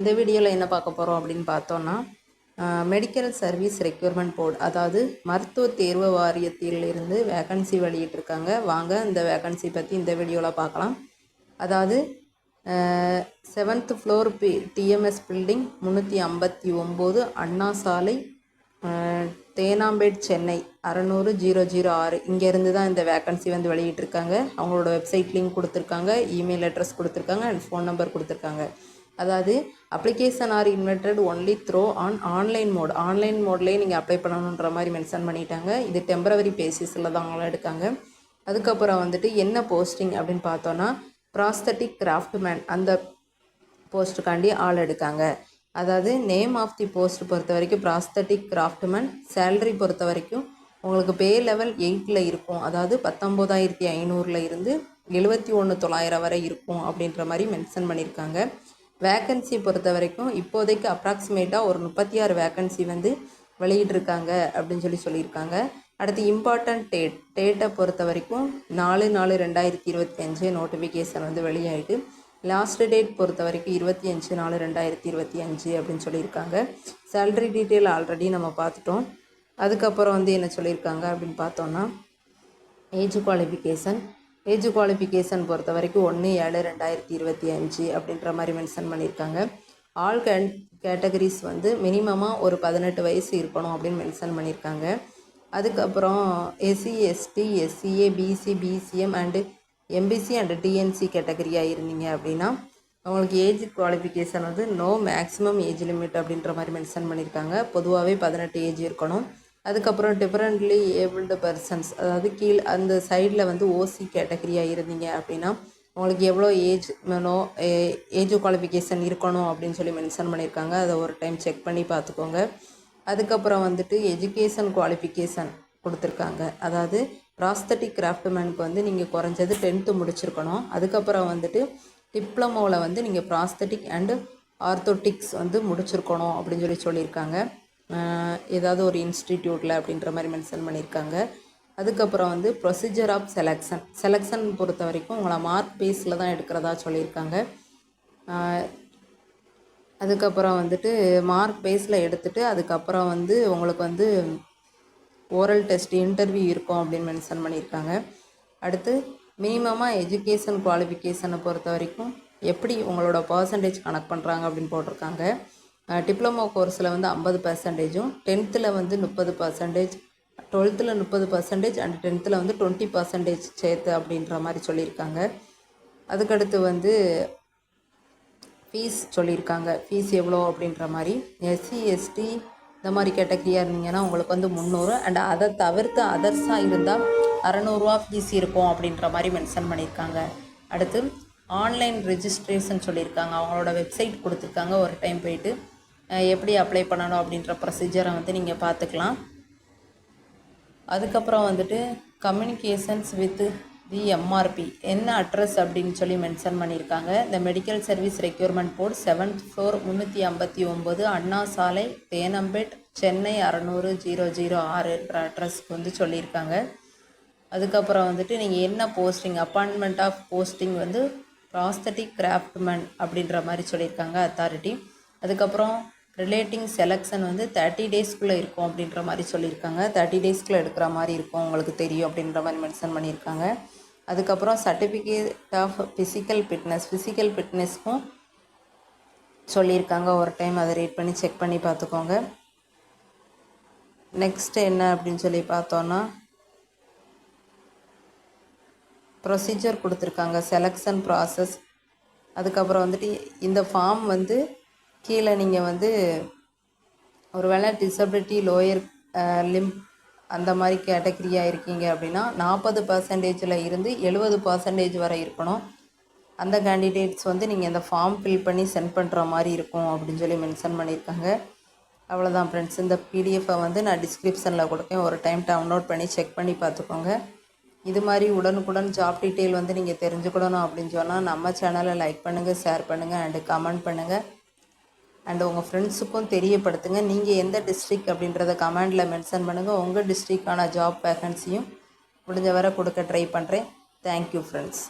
இந்த வீடியோவில் என்ன பார்க்க போகிறோம் அப்படின்னு பார்த்தோன்னா மெடிக்கல் சர்வீஸ் ரெக்யூர்மெண்ட் போர்டு, அதாவது மருத்துவ தேர்வு வாரியத்திலிருந்து வேக்கன்சி வெளியிட்டிருக்காங்க. வாங்க இந்த வேக்கன்சி பற்றி இந்த வீடியோவில் பார்க்கலாம். அதாவது 7th ஃப்ளோர் டிஎம்எஸ் பில்டிங் 359 அண்ணா சாலை, தேனாம்பேட், சென்னை 600-006 இங்கேருந்து தான் இந்த வேக்கன்சி வந்து வெளியிட்டிருக்காங்க. அவங்களோட வெப்சைட் லிங்க் கொடுத்துருக்காங்க, இமெயில் அட்ரஸ் கொடுத்துருக்காங்க அண்ட் ஃபோன் நம்பர் கொடுத்துருக்காங்க. அதாவது application are inverted only through online மோட்லேயே நீங்கள் அப்ளை பண்ணணுன்ற மாதிரி மென்ஷன் பண்ணிட்டாங்க. இது டெம்பரவரி பேசிஸில் தான் அவங்கள எடுக்காங்க. அதுக்கப்புறம் வந்துட்டு என்ன போஸ்டிங் அப்படின்னு பார்த்தோன்னா ப்ராஸ்தட்டிக் கிராஃப்ட்மேன், அந்த போஸ்ட்டுக்காண்டி ஆள் எடுக்காங்க. அதாவது நேம் ஆஃப் தி போஸ்ட் பொறுத்த வரைக்கும் ப்ராஸ்தட்டிக் கிராஃப்ட்மேன். சேலரி பொறுத்த வரைக்கும் உங்களுக்கு பே லெவல் 8 இருக்கும். அதாவது 19,500 இருந்து 71,900 வரை இருக்கும் அப்படின்ற மாதிரி மென்ஷன் பண்ணியிருக்காங்க. வேக்கன்சி பொறுத்த வரைக்கும் இப்போதைக்கு அப்ராக்சிமேட்டாக ஒரு 36 வேக்கன்சி வந்து வெளியிட்ருக்காங்க அப்படின்னு சொல்லியிருக்காங்க. அடுத்து இம்பார்ட்டன்ட் டேட்டை பொறுத்த வரைக்கும் 4/4/2025 நோட்டிஃபிகேஷன் வந்து வெளியாகிட்டு, லாஸ்ட் டேட் பொறுத்த வரைக்கும் 25/4/2025 அப்படின்னு சொல்லியிருக்காங்க. சேலரி டீட்டெயில் ஆல்ரெடி நம்ம பார்த்துட்டோம். அதுக்கப்புறம் வந்து என்ன சொல்லியிருக்காங்க அப்படின்னு பார்த்தோன்னா ஏஜ் குவாலிஃபிகேஷன் பொறுத்த வரைக்கும் 1/7/2025 அப்படின்ற மாதிரி மென்ஷன் பண்ணியிருக்காங்க. ஆல் கேட்டகரிஸ் வந்து மினிமமாக ஒரு 18 வயசு இருக்கணும் அப்படின்னு மென்ஷன் பண்ணியிருக்காங்க. அதுக்கப்புறம் SC, ST, SCA, BC, BCM and MBC and DNC கேட்டகரியாக இருந்தீங்க அப்படின்னா அவங்களுக்கு ஏஜ் குவாலிஃபிகேஷன் வந்து நோ மேக்ஸிமம் ஏஜ் லிமிட் அப்படின்ற மாதிரி மென்ஷன் பண்ணியிருக்காங்க. பொதுவாகவே 18 ஏஜ் இருக்கணும். அதுக்கப்புறம் டிஃபரெண்ட்லி ஏபிள்டு பர்சன்ஸ், அதாவது அந்த சைடில் வந்து ஓசி கேட்டகரியாக இருந்தீங்க அப்படின்னா உங்களுக்கு எவ்வளோ ஏஜ் குவாலிஃபிகேஷன் இருக்கணும் அப்படின்னு சொல்லி மென்ஷன் பண்ணியிருக்காங்க. அதை ஒரு டைம் செக் பண்ணி பார்த்துக்கோங்க. அதுக்கப்புறம் வந்துட்டு எஜுகேஷன் குவாலிஃபிகேஷன் கொடுத்துருக்காங்க. அதாவது ப்ராஸ்தட்டிக் கிராஃப்ட்மேனுக்கு வந்து நீங்கள் குறைஞ்சது 10th முடிச்சிருக்கணும். அதுக்கப்புறம் வந்துட்டு டிப்ளமோவில் வந்து நீங்கள் ப்ராஸ்தட்டிக் அண்டு ஆர்த்தோட்டிக்ஸ் வந்து முடிச்சிருக்கணும் அப்படின்னு சொல்லியிருக்காங்க. ஏதாவது ஒரு இன்ஸ்டிடியூட்டில் அப்படின்ற மாதிரி மென்ஷன் பண்ணியிருக்காங்க. அதுக்கப்புறம் வந்து ப்ரொசீஜர் ஆஃப் செலெக்ஷன் பொறுத்த வரைக்கும் உங்களை மார்க் பேஸில் தான் எடுக்கிறதா சொல்லியிருக்காங்க. அதுக்கப்புறம் வந்துட்டு மார்க் பேஸில் எடுத்துகிட்டு அதுக்கப்புறம் வந்து உங்களுக்கு வந்து ஓரல் டெஸ்ட் இன்டர்வியூ இருக்கும் அப்படின்னு மென்ஷன் பண்ணியிருக்காங்க. அடுத்து மினிமமாக எஜுகேஷன் குவாலிஃபிகேஷனை பொறுத்த வரைக்கும் எப்படி உங்களோட பர்சன்டேஜ் கனெக்ட் பண்ணுறாங்க அப்படின்னு போட்டிருக்காங்க. டிப்ளமோ கோர்ஸில் வந்து 50%, 10th வந்து 30%, 12th 30% அண்ட் 10th வந்து 20% சேர்த்து அப்படின்ற மாதிரி சொல்லியிருக்காங்க. அதுக்கடுத்து வந்து ஃபீஸ் சொல்லியிருக்காங்க. ஃபீஸ் எவ்வளோ அப்படின்ற மாதிரி எஸ்சி, எஸ்டி இந்த மாதிரி கேட்டகரியாக இருந்தீங்கன்னா உங்களுக்கு வந்து 300 அண்ட் அதை தவிர்த்து அதர்ஸாக இருந்தால் 600 ஃபீஸ் இருக்கும் அப்படின்ற மாதிரி மென்ஷன் பண்ணியிருக்காங்க. அடுத்து ஆன்லைன் ரெஜிஸ்ட்ரேஷன் சொல்லியிருக்காங்க. அவங்களோட வெப்சைட் கொடுத்துருக்காங்க. ஒரு டைம் போயிட்டு எப்படி அப்ளை பண்ணணும் அப்படின்ற ப்ரொசீஜரை வந்து நீங்கள் பார்த்துக்கலாம். அதுக்கப்புறம் வந்துட்டு கம்யூனிகேஷன்ஸ் வித் தி எம்ஆர்பி என்ன அட்ரஸ் அப்படின்னு சொல்லி மென்ஷன் பண்ணியிருக்காங்க. இந்த medical service requirement board 7th floor 359 அண்ணா சாலை, தேனாம்பேட், சென்னை 600-006 அட்ரஸ்க்கு வந்து சொல்லியிருக்காங்க. அதுக்கப்புறம் வந்துட்டு நீங்கள் என்ன போஸ்டிங், அப்பாயின்மெண்ட் ஆஃப் போஸ்டிங் வந்து ப்ராஸ்தட்டிக் கிராஃப்ட்மேன் அப்படின்ற மாதிரி சொல்லியிருக்காங்க அத்தாரிட்டி. அதுக்கப்புறம் ரிலேட்டிங் செலெக்ஷன் வந்து 30 டேஸ்க்குள்ளே இருக்கும் அப்படின்ற மாதிரி சொல்லியிருக்காங்க. 30 டேஸ்க்குள்ளே எடுக்கிற மாதிரி இருக்கும், உங்களுக்கு தெரியும் அப்படின்ற மாதிரி மென்ஷன் பண்ணியிருக்காங்க. அதுக்கப்புறம் சர்டிஃபிகேட் ஆஃப் ஃபிசிக்கல் ஃபிட்னஸ்க்கும் சொல்லியிருக்காங்க. ஒரு டைம் அதை ரீட் பண்ணி செக் பண்ணி பார்த்துக்கோங்க. நெக்ஸ்ட் என்ன அப்படின்னு சொல்லி பார்த்தோன்னா ப்ரொசீஜர் கொடுத்துருக்காங்க, செலெக்ஷன் ப்ராசஸ். அதுக்கப்புறம் வந்துட்டு இந்த ஃபார்ம் வந்து கீழே நீங்கள் வந்து ஒரு வேளை டிசபிலிட்டி, லோயர் லிம்ப் அந்த மாதிரி கேட்டகரியாக இருக்கீங்க அப்படின்னா 40% இருந்து 70% வரை இருக்கணும். அந்த கேண்டிடேட்ஸ் வந்து நீங்கள் இந்த ஃபார்ம் ஃபில் பண்ணி சென்ட் பண்ணுற மாதிரி இருக்கும் அப்படின்னு சொல்லி மென்ஷன் பண்ணியிருக்காங்க. அவ்வளோதான் ஃப்ரெண்ட்ஸ். இந்த பிடிஎஃபை வந்து நான் டிஸ்கிரிப்ஷனில் கொடுக்கேன். ஒரு டைம் டவுன்லோட் பண்ணி செக் பண்ணி பார்த்துக்கோங்க. இது மாதிரி உடனுக்குடன் ஜாப் டீட்டெயில் வந்து நீங்கள் தெரிஞ்சுக்கணும் அப்படின்னு சொன்னால் நம்ம சேனலை லைக் பண்ணுங்கள், ஷேர் பண்ணுங்கள் அண்டு கமெண்ட் பண்ணுங்கள். அண்டு உங்கள் ஃப்ரெண்ட்ஸுக்கும் தெரியப்படுத்துங்க. நீங்கள் எந்த டிஸ்ட்ரிக்ட் அப்படின்றத கமெண்டில் மென்ஷன் பண்ணுங்கள். உங்கள் டிஸ்ட்ரிக்டான ஜாப் வேக்கன்சியும் முடிஞ்ச வரை கொடுக்க ட்ரை பண்ணுறேன். Thank you friends.